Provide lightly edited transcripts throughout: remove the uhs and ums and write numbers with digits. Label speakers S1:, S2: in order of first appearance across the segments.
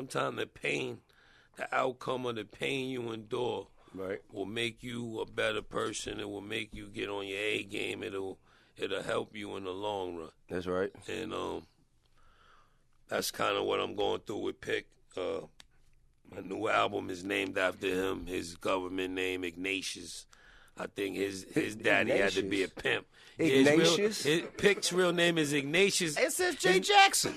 S1: sometimes the outcome of the pain you endure will make you a better person. It will make you get on your A game. It'll help you in the long run.
S2: That's right.
S1: And that's kind of what I'm going through with Pick. My new album is named after him. His government name, Ignatius. I think his daddy
S2: Ignatius.
S1: had to be a pimp.
S2: Ignatius?
S1: Pick's real name is Ignatius.
S2: It says J. Jackson.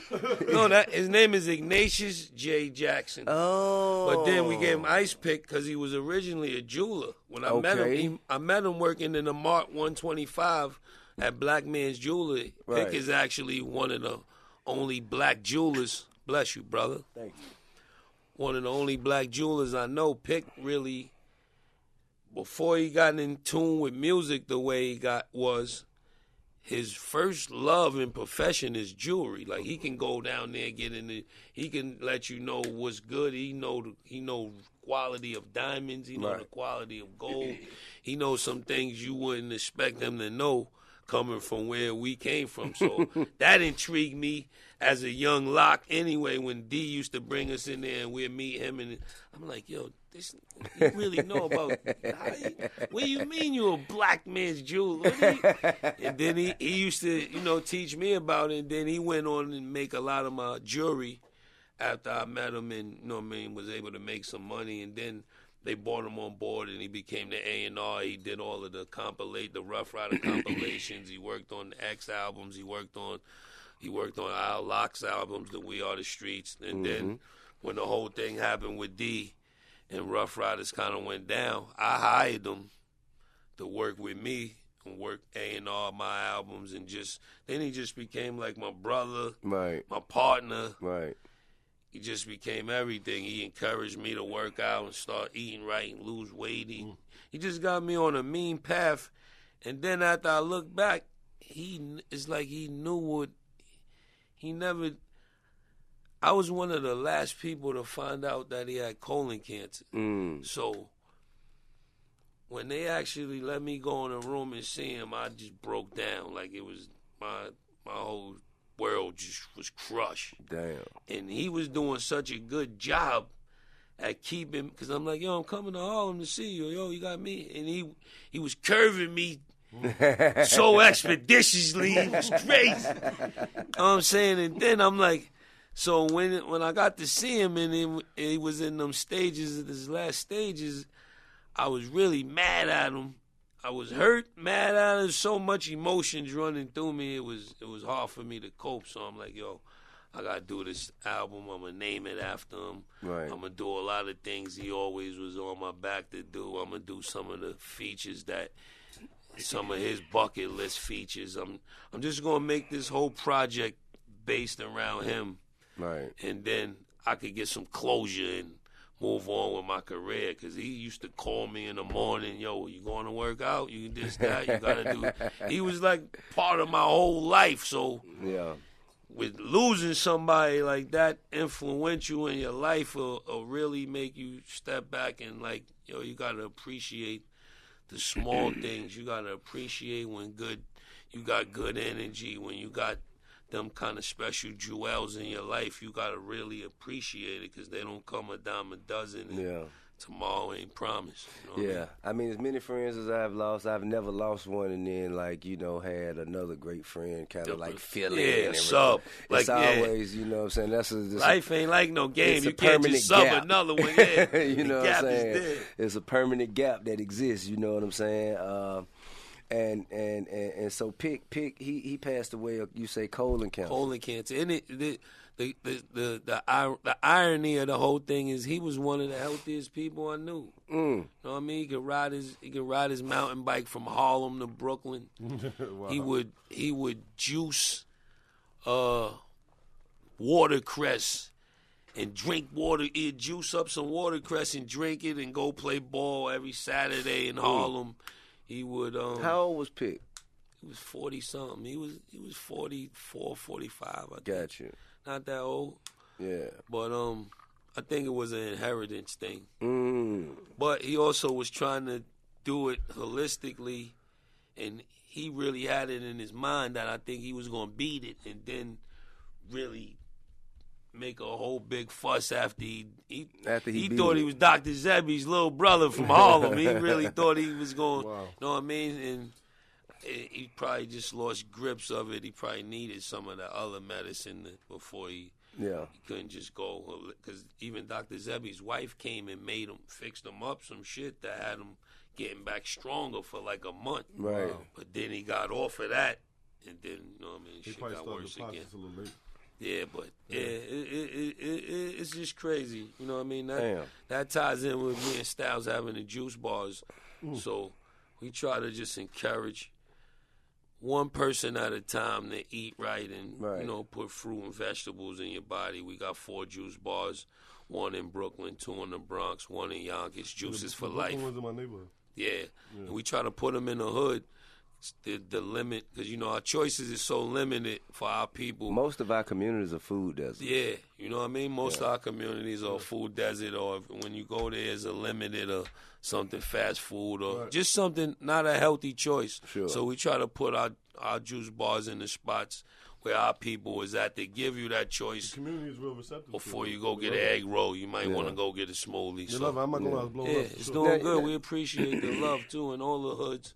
S1: No, his name is Ignatius J. Jackson.
S2: Oh.
S1: But then we gave him Ice Pick because he was originally a jeweler. When I met him, I met him working in the Mart 125 at Black Man's Jewelry.
S2: Right.
S1: Pick is actually one of the only black jewelers. Bless you, brother.
S2: Thank you.
S1: One of the only black jewelers I know. Pick really, before he got in tune with music the way he was, his first love and profession is jewelry. Like, he can go down there, he can let you know what's good. He know quality of diamonds. He know the quality of gold. He knows some things you wouldn't expect him to know coming from where we came from. So that intrigued me as a young lock anyway, when D used to bring us in there and we'd meet him, and I'm like, yo, you really know about, what do you mean you a black man's jeweler? And then he used to, teach me about it, and then he went on and make a lot of my jewelry after I met him and, was able to make some money, and then they brought him on board, and he became the A&R. He did all of the Rough Rider compilations. He worked on the X albums. He worked on Al Locke's albums, the We Are the Streets. And then when the whole thing happened with D and Rough Riders kind of went down, I hired him to work with me and work A&R my albums, and then he just became like my brother, my partner.
S2: Right.
S1: He just became everything. He encouraged me to work out and start eating right and lose weight. He just got me on a mean path. And then after I look back, it's like he knew what he never. I was one of the last people to find out that he had colon cancer. So when they actually let me go in a room and see him, I just broke down. Like, it was my whole world just was crushed.
S2: Damn.
S1: And he was doing such a good job at keeping, because I'm like, yo, I'm coming to Harlem to see you. Yo, you got me. And he was curving me so expeditiously. It was crazy. You know what I'm saying? And then I'm like, so when I got to see him and he was in them stages, his last stages, I was really mad at him. I was hurt, mad at him, so much emotions running through me. It was hard for me to cope. So I'm like, yo, I got to do this album. I'm going to name it after him.
S2: Right.
S1: I'm going to do a lot of things he always was on my back to do. I'm going to do some of the features some of his bucket list features. I'm just going to make this whole project based around him.
S2: Right.
S1: And then I could get some closure and move on with my career, because he used to call me in the morning, yo, you going to work out? You this, that, you got to do. He was like part of my whole life. So
S2: yeah,
S1: with losing somebody like that influential in your life will really make you step back and, like, yo, you got to appreciate the small things. You got to appreciate when you got good energy, when you got them kind of special jewels in your life. You got to really appreciate it, because they don't come a dime a dozen. And tomorrow ain't promised. You know what I mean?
S2: I mean, as many friends as I've lost, I've never lost one and then, like, had another great friend kind of like fill in.
S1: Yeah,
S2: and
S1: sub.
S2: It's always, you know what I'm saying? That's
S1: life ain't like no game. You can't
S2: permanent
S1: just sub
S2: gap.
S1: another one. Yeah.
S2: You know what I'm saying?
S1: Is there.
S2: It's a permanent gap that exists. You know what I'm saying? And so Pick he passed away. You say colon cancer.
S1: Colon cancer. And the irony of the whole thing is he was one of the healthiest people I knew. You know what I mean? He could ride his mountain bike from Harlem to Brooklyn. Wow. He would juice watercress and drink water. He'd juice up some watercress and drink it and go play ball every Saturday in Harlem. He would.
S2: How old was Pick?
S1: He was 40-something. He was 44, 45, I think.
S2: Got you.
S1: Not that old.
S2: Yeah.
S1: But I think it was an inheritance thing.
S2: Mm.
S1: But he also was trying to do it holistically, and he really had it in his mind that I think he was going to beat it and then really make a whole big fuss after he
S2: beat
S1: thought
S2: it.
S1: he was Dr. Zebi's little brother from Harlem. He really thought he was going,
S3: Wow.
S1: you know what I mean? And he probably just lost grips of it. He probably needed some of the other medicine before he couldn't just go. Because even Dr. Zebi's wife came and fixed him up some shit that had him getting back stronger for like a month.
S2: Right.
S1: But then he got off of that, and then, you know what I mean,
S3: He
S1: shit
S3: probably
S1: got
S3: started
S1: worse
S3: the process
S1: again.
S3: a little late.
S1: Yeah, but it's just crazy. You know what I mean?
S2: Damn.
S1: That ties in with me and Styles having the juice bars. So we try to just encourage one person at a time to eat right and, you know, put fruit and vegetables in your body. We got 4 juice bars, 1 in Brooklyn, 2 in the Bronx, 1 in Yonkers. Juices for life.
S3: Brooklyn was in my neighborhood.
S1: Yeah. And we try to put them in the hood. The limit, because, you know, our choices is so limited for our people.
S2: Most of our communities are food deserts.
S1: Yeah, you know what I mean? Most of our communities are food desert, or when you go there, it's a limited or something fast food or just something, not a healthy choice.
S2: Sure.
S1: So we try to put our juice bars in the spots where our people is at. They give you that choice.
S3: The community is real receptive.
S1: Before you go get an egg roll, you might want to go get a smoothie.
S3: You love it. I'm not going to blow up.
S1: It's doing good. We appreciate the love, too, in all the hoods.